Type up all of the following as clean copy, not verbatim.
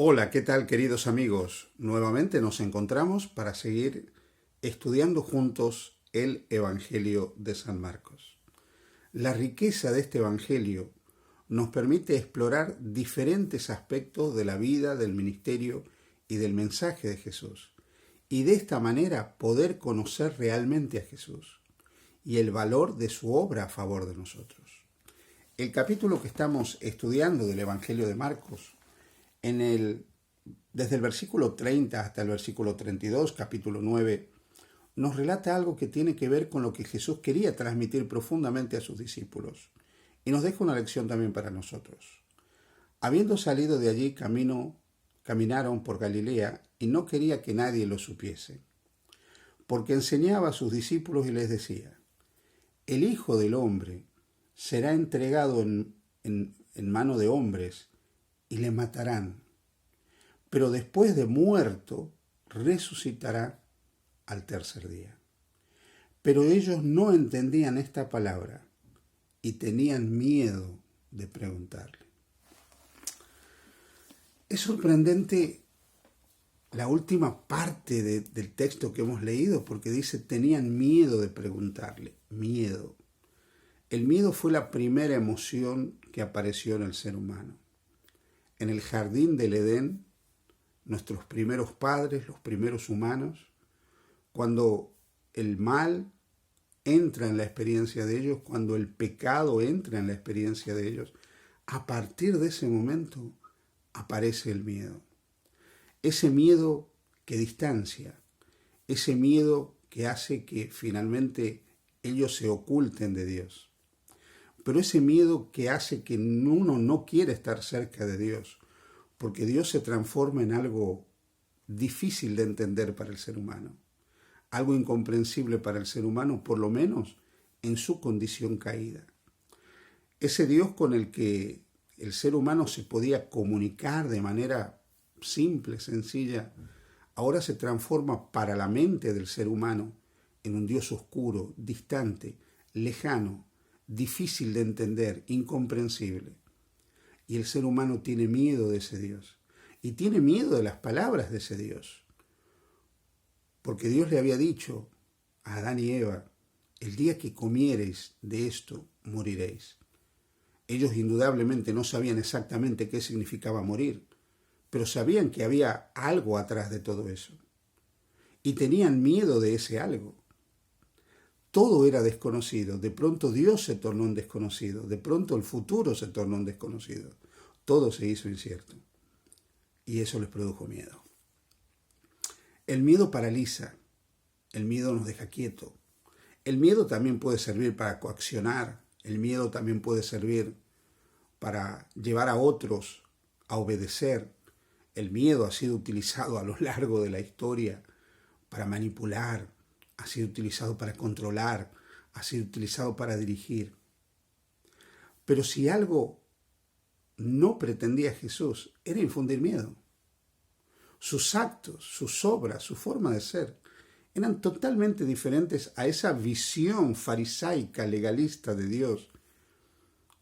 Hola, ¿qué tal queridos amigos? Nuevamente nos encontramos para seguir estudiando juntos el Evangelio de San Marcos. La riqueza de este Evangelio nos permite explorar diferentes aspectos de la vida, del ministerio y del mensaje de Jesús, y de esta manera poder conocer realmente a Jesús y el valor de su obra a favor de nosotros. El capítulo que estamos estudiando del Evangelio de Marcos, desde el versículo 30 hasta el versículo 32, capítulo 9, nos relata algo que tiene que ver con lo que Jesús quería transmitir profundamente a sus discípulos, y nos deja una lección también para nosotros. Habiendo salido de allí, caminaron por Galilea, y no quería que nadie lo supiese, porque enseñaba a sus discípulos y les decía: el Hijo del Hombre será entregado en mano de hombres, y le matarán, pero después de muerto resucitará al tercer día. Pero ellos no entendían esta palabra y tenían miedo de preguntarle. Es sorprendente la última parte del texto que hemos leído, porque dice tenían miedo de preguntarle. Miedo. El miedo fue la primera emoción que apareció en el ser humano. En el jardín del Edén, nuestros primeros padres, los primeros humanos, cuando el mal entra en la experiencia de ellos, cuando el pecado entra en la experiencia de ellos, a partir de ese momento aparece el miedo. Ese miedo que distancia, ese miedo que hace que finalmente ellos se oculten de Dios. Pero ese miedo que hace que uno no quiera estar cerca de Dios, porque Dios se transforma en algo difícil de entender para el ser humano, algo incomprensible para el ser humano, por lo menos en su condición caída. Ese Dios con el que el ser humano se podía comunicar de manera simple, sencilla, ahora se transforma para la mente del ser humano en un Dios oscuro, distante, lejano, difícil de entender, incomprensible. Y el ser humano tiene miedo de ese Dios. Y tiene miedo de las palabras de ese Dios. Porque Dios le había dicho a Adán y Eva: el día que comiereis de esto, moriréis. Ellos indudablemente no sabían exactamente qué significaba morir, pero sabían que había algo atrás de todo eso. Y tenían miedo de ese algo. Todo era desconocido. De pronto Dios se tornó un desconocido. De pronto el futuro se tornó un desconocido. Todo se hizo incierto. Y eso les produjo miedo. El miedo paraliza. El miedo nos deja quieto. El miedo también puede servir para coaccionar. El miedo también puede servir para llevar a otros a obedecer. El miedo ha sido utilizado a lo largo de la historia para manipular, ha sido utilizado para controlar, ha sido utilizado para dirigir. Pero si algo no pretendía Jesús, era infundir miedo. Sus actos, sus obras, su forma de ser, eran totalmente diferentes a esa visión farisaica, legalista de Dios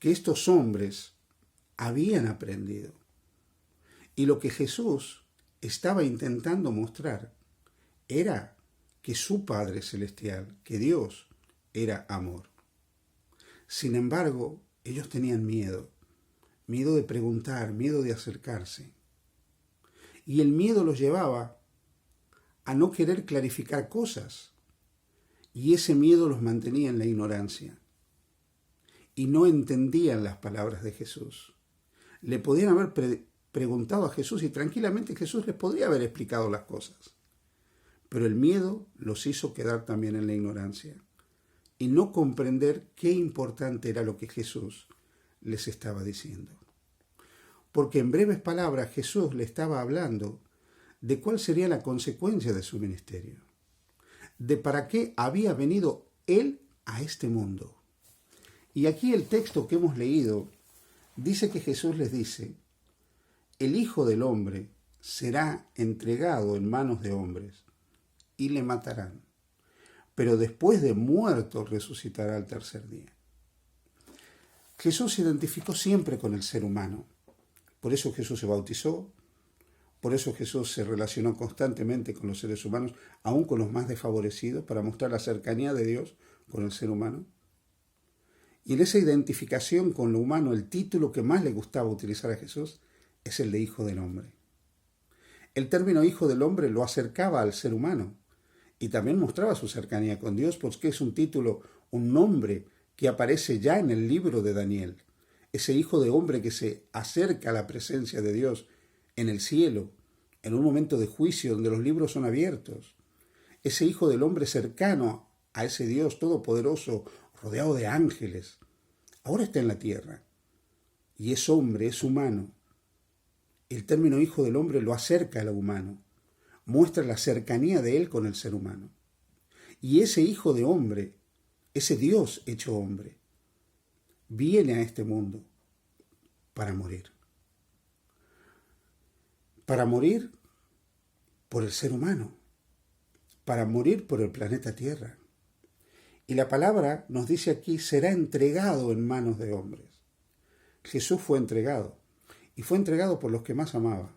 que estos hombres habían aprendido. Y lo que Jesús estaba intentando mostrar era que su Padre Celestial, que Dios, era amor. Sin embargo, ellos tenían miedo de preguntar, miedo de acercarse. Y el miedo los llevaba a no querer clarificar cosas. Y ese miedo los mantenía en la ignorancia. Y no entendían las palabras de Jesús. Le podían haber preguntado a Jesús y tranquilamente Jesús les podría haber explicado las cosas. Pero el miedo los hizo quedar también en la ignorancia y no comprender qué importante era lo que Jesús les estaba diciendo. Porque en breves palabras Jesús le estaba hablando de cuál sería la consecuencia de su ministerio, de para qué había venido Él a este mundo. Y aquí el texto que hemos leído dice que Jesús les dice: el Hijo del Hombre será entregado en manos de hombres y le matarán, pero después de muerto resucitará al tercer día. Jesús se identificó siempre con el ser humano. Por eso Jesús se bautizó, Por eso Jesús se relacionó constantemente con los seres humanos, aún con los más desfavorecidos, para mostrar la cercanía de Dios con el ser humano. Y en esa identificación con lo humano, el título que más le gustaba utilizar a Jesús es el de Hijo del Hombre. El término Hijo del Hombre lo acercaba al ser humano y también mostraba su cercanía con Dios, porque es un título, un nombre que aparece ya en el libro de Daniel. Ese Hijo de Hombre que se acerca a la presencia de Dios en el cielo, en un momento de juicio donde los libros son abiertos. Ese Hijo del Hombre cercano a ese Dios todopoderoso, rodeado de ángeles, ahora está en la tierra y es hombre, es humano. El término Hijo del Hombre lo acerca a lo humano, muestra la cercanía de él con el ser humano. Y ese Hijo de Hombre, ese Dios hecho hombre, viene a este mundo para morir. Para morir por el ser humano, para morir por el planeta Tierra. Y la palabra nos dice aquí, será entregado en manos de hombres. Jesús fue entregado, y fue entregado por los que más amaba.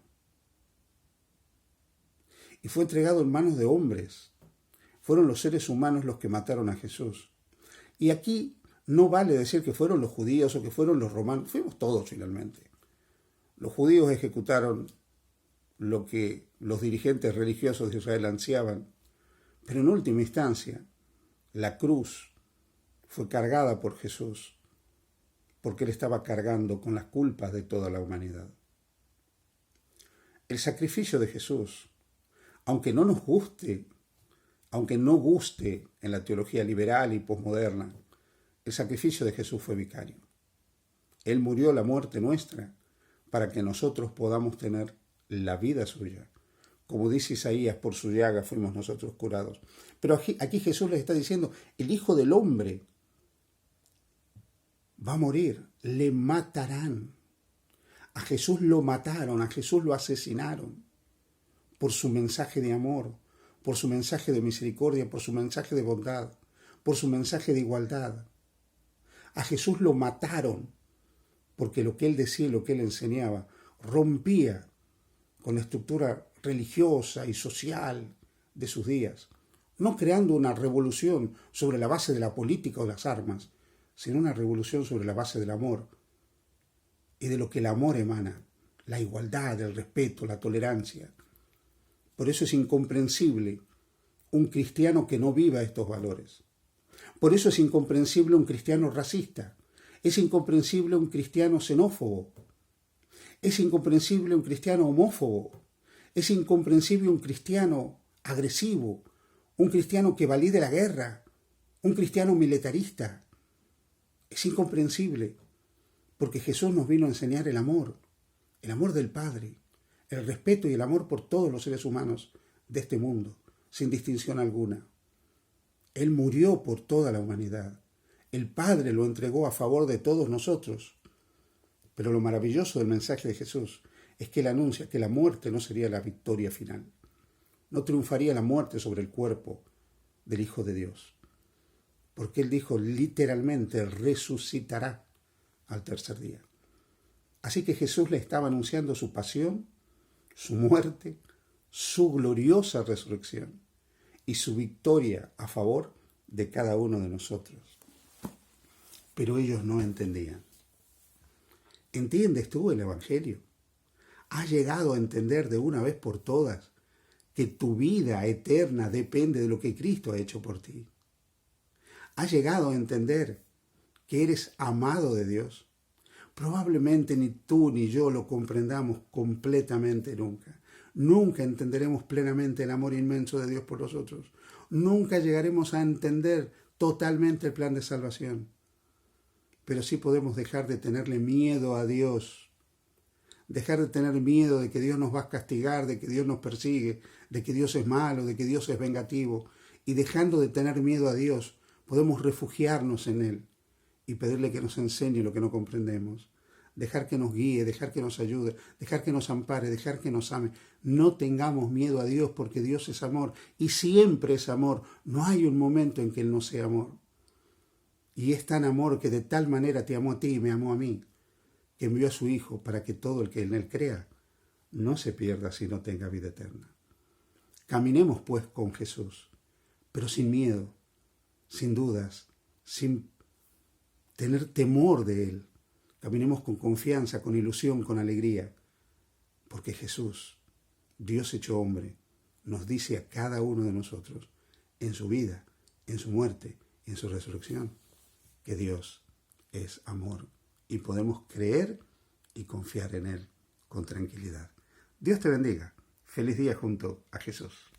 Y fue entregado en manos de hombres. Fueron los seres humanos los que mataron a Jesús. Y aquí no vale decir que fueron los judíos o que fueron los romanos, fuimos todos finalmente. Los judíos ejecutaron lo que los dirigentes religiosos de Israel ansiaban, pero en última instancia, la cruz fue cargada por Jesús, porque él estaba cargando con las culpas de toda la humanidad. El sacrificio de Jesús, aunque no nos guste, aunque no guste en la teología liberal y posmoderna, el sacrificio de Jesús fue vicario. Él murió la muerte nuestra para que nosotros podamos tener la vida suya. Como dice Isaías, por su llaga fuimos nosotros curados. Pero aquí Jesús les está diciendo, el Hijo del Hombre va a morir, le matarán. A Jesús lo mataron, a Jesús lo asesinaron por su mensaje de amor, por su mensaje de misericordia, por su mensaje de bondad, por su mensaje de igualdad. A Jesús lo mataron porque lo que él decía y lo que él enseñaba rompía con la estructura religiosa y social de sus días, no creando una revolución sobre la base de la política o las armas, sino una revolución sobre la base del amor y de lo que el amor emana, la igualdad, el respeto, la tolerancia. Por eso es incomprensible un cristiano que no viva estos valores. Por eso es incomprensible un cristiano racista, es incomprensible un cristiano xenófobo, es incomprensible un cristiano homófobo, es incomprensible un cristiano agresivo, un cristiano que valide la guerra, un cristiano militarista. Es incomprensible porque Jesús nos vino a enseñar el amor del Padre, el respeto y el amor por todos los seres humanos de este mundo, sin distinción alguna. Él murió por toda la humanidad. El Padre lo entregó a favor de todos nosotros. Pero lo maravilloso del mensaje de Jesús es que él anuncia que la muerte no sería la victoria final. No triunfaría la muerte sobre el cuerpo del Hijo de Dios. Porque él dijo literalmente, resucitará al tercer día. Así que Jesús le estaba anunciando su pasión, su muerte, su gloriosa resurrección y su victoria a favor de cada uno de nosotros. Pero ellos no entendían. ¿Entiendes tú el Evangelio? ¿Has llegado a entender de una vez por todas que tu vida eterna depende de lo que Cristo ha hecho por ti? ¿Has llegado a entender que eres amado de Dios? Probablemente ni tú ni yo lo comprendamos completamente nunca. Nunca entenderemos plenamente el amor inmenso de Dios por nosotros. Nunca llegaremos a entender totalmente el plan de salvación. Pero sí podemos dejar de tenerle miedo a Dios. Dejar de tener miedo de que Dios nos va a castigar, de que Dios nos persigue, de que Dios es malo, de que Dios es vengativo. Y dejando de tener miedo a Dios, podemos refugiarnos en Él y pedirle que nos enseñe lo que no comprendemos. Dejar que nos guíe, dejar que nos ayude, dejar que nos ampare, dejar que nos ame. No tengamos miedo a Dios porque Dios es amor y siempre es amor. No hay un momento en que Él no sea amor. Y es tan amor que de tal manera te amó a ti y me amó a mí, que envió a su Hijo para que todo el que en Él crea no se pierda, sino tenga vida eterna. Caminemos pues con Jesús, pero sin miedo, sin dudas, sin tener temor de Él. Caminemos con confianza, con ilusión, con alegría, porque Jesús, Dios hecho hombre, nos dice a cada uno de nosotros, en su vida, en su muerte y en su resurrección, que Dios es amor y podemos creer y confiar en Él con tranquilidad. Dios te bendiga. Feliz día junto a Jesús.